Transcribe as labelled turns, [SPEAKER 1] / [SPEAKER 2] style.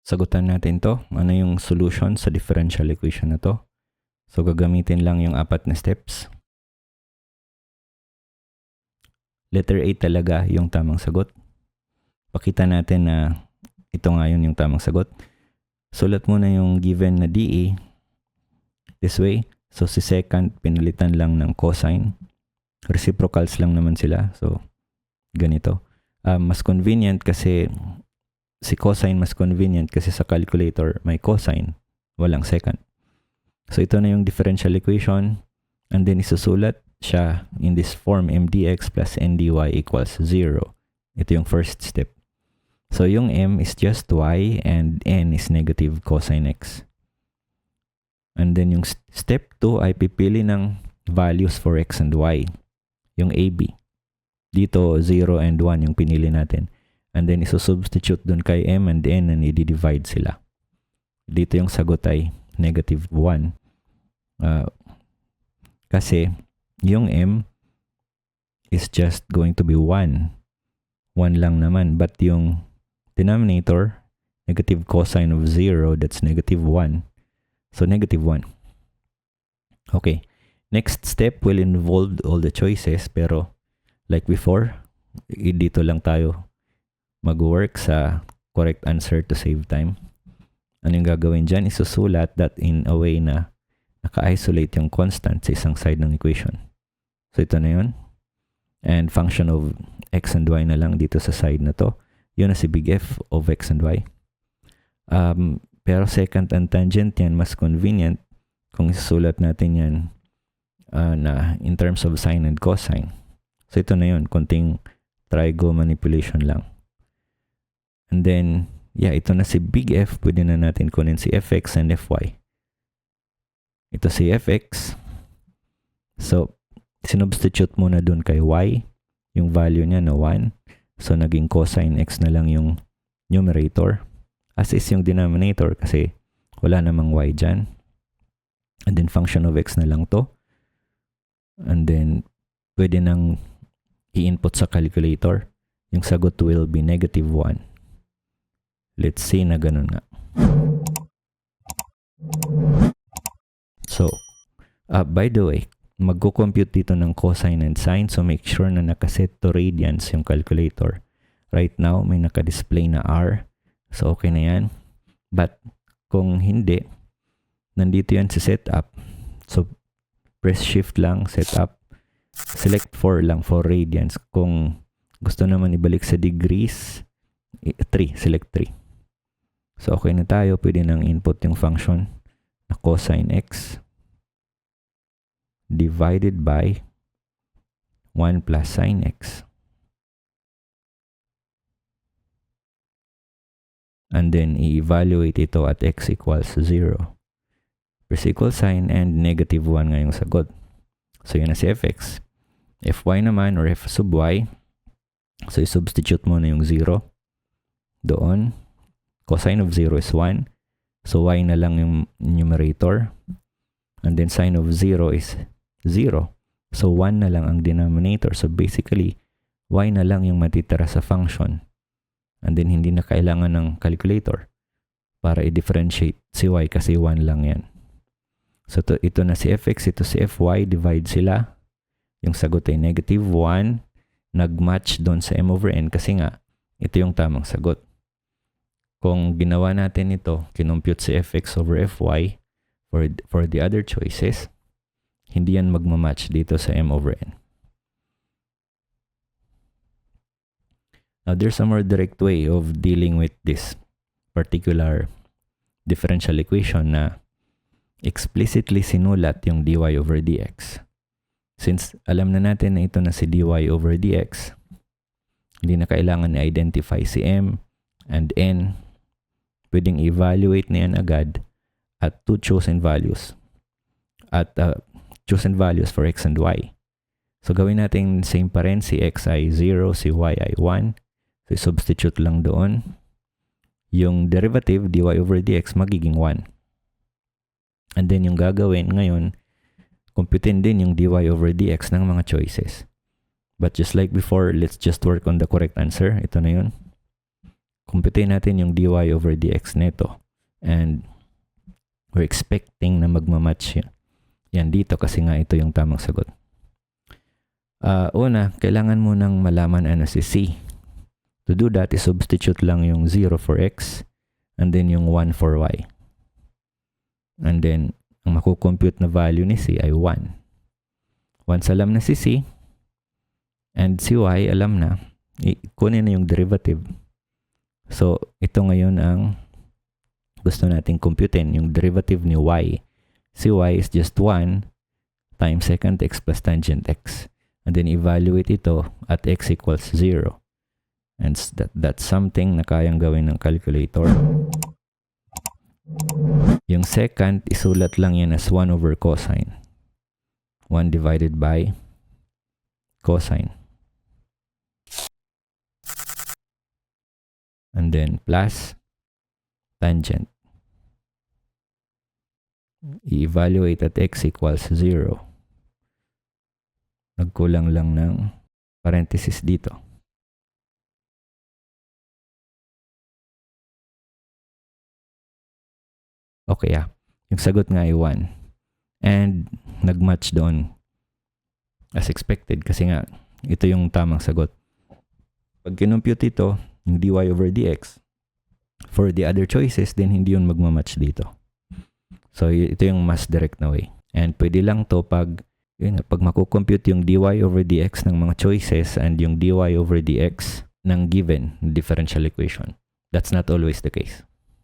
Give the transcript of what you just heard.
[SPEAKER 1] Sagutan natin to. Ano yung solution sa differential equation na to? So, gagamitin lang yung 4 na steps. Letter A talaga yung tamang sagot. Pakita natin na ito nga yun yung tamang sagot. Sulat muna yung given na DA this way. So, si second, pinalitan lang ng cosine. Reciprocals lang naman sila. So, ganito. Mas convenient kasi si cosine mas convenient kasi sa calculator may cosine, walang second. So, ito na yung differential equation. And then, isusulat siya in this form, mdx plus ndy equals 0. Ito yung first step. So, yung m is just y and n is negative cosine x. And then, yung step 2 ay pipili ng values for x and y. Yung ab. Dito, 0 and 1 yung pinili natin. And then, isusubstitute dun kay m and n and i-divide sila. Dito yung sagot ay negative 1. Kasi, yung m is just going to be 1. 1 lang naman. But yung denominator, negative cosine of 0, that's negative 1. So, negative 1. Okay. Next step will involve all the choices. Pero, like before, dito lang tayo mag-work sa correct answer to save time. Ano yung gagawin dyan? Isusulat that in a way na naka-isolate yung constant sa isang side ng equation. So, ito na yun. And function of x and y na lang dito sa side na to. Yun na si big F of x and y. Pero second and tangent yan, mas convenient kung isusulat natin yan na in terms of sine and cosine. So, ito na yun. Konting trigo manipulation lang. And then, ito na si big F. Pwede na natin kunin si fx and fy. Ito si fx. So, sinubstitute muna dun kay y. Yung value niya na 1. So, naging cosine x na lang yung numerator. As is yung denominator kasi wala namang y dyan. And then, function of x na lang to. And then, pwede nang i-input sa calculator. Yung sagot will be negative 1. Let's say na ganun nga. So, by the way, magko-compute dito ng cosine and sine. So, make sure na nakaset to radians yung calculator. Right now, may naka-display na R. So, okay na yan. But, kung hindi, nandito yan sa setup. So, press shift lang, setup. Select 4 lang for radians. Kung gusto naman ibalik sa degrees, 3. Select 3. So, okay na tayo. Pwede nang input yung function na cosine x divided by 1 plus sine x. And then, i-evaluate ito at x equals 0. Press equal sign and negative 1 nga yung sagot. So, yun na si fx. Fy naman or f sub y. So, i-substitute mo na yung 0 doon. Cosine of 0 is 1. So, y na lang yung numerator. And then, sine of 0 is 0. So, 1 na lang ang denominator. So, basically, y na lang yung matitira sa function. And then, hindi na kailangan ng calculator para i-differentiate si y kasi 1 lang yan. So, ito na si fx, ito si fy. Divide sila. Yung sagot ay negative 1. Nag-match doon sa m over n kasi nga, ito yung tamang sagot. Kung ginawa natin ito, kinompute si fx over fy for the other choices, hindi yan magmamatch dito sa m over n. Now, there's a more direct way of dealing with this particular differential equation na explicitly sinulat yung dy over dx. Since alam na natin na ito na si dy over dx, hindi na kailangan i-identify si m and n. Pwedeng evaluate na yan agad at two chosen values. At chosen values for x and y. So, gawin natin same pa rin. Si x ay 0, si y ay 1. So, substitute lang doon. Yung derivative, dy over dx, magiging 1. And then, yung gagawin ngayon, computein din yung dy over dx ng mga choices. But just like before, let's just work on the correct answer. Ito na yun. Computein natin yung dy over dx neto. And we're expecting na magmamatch yan dito kasi nga ito yung tamang sagot. Una, kailangan mo nang malaman ano si c. To do that, substitute lang yung 0 for x and then yung 1 for y. And then, ang makukompute na value ni c ay 1. Once alam na si c and si y alam na, kunin na yung derivative. So, ito ngayon ang gusto nating computein, yung derivative ni y. Si y is just 1 times secant x plus tangent x. And then, evaluate ito at x equals 0. And that's something na kayang gawin ng calculator. Yung secant, isulat lang yan as 1 over cosine. 1 divided by cosine. And then plus tangent. I-evaluate at x equals 0. Nagkulang lang ng parenthesis dito. Okay, yung sagot nga ay 1. And nag-match doon as expected kasi nga ito yung tamang sagot. Pag kinompute ito, yung dy over dx, for the other choices, then hindi yun magmamatch dito. So, ito yung mas direct na way. And pwede lang to pag makukompute yung dy over dx ng mga choices and yung dy over dx ng given differential equation. That's not always the case.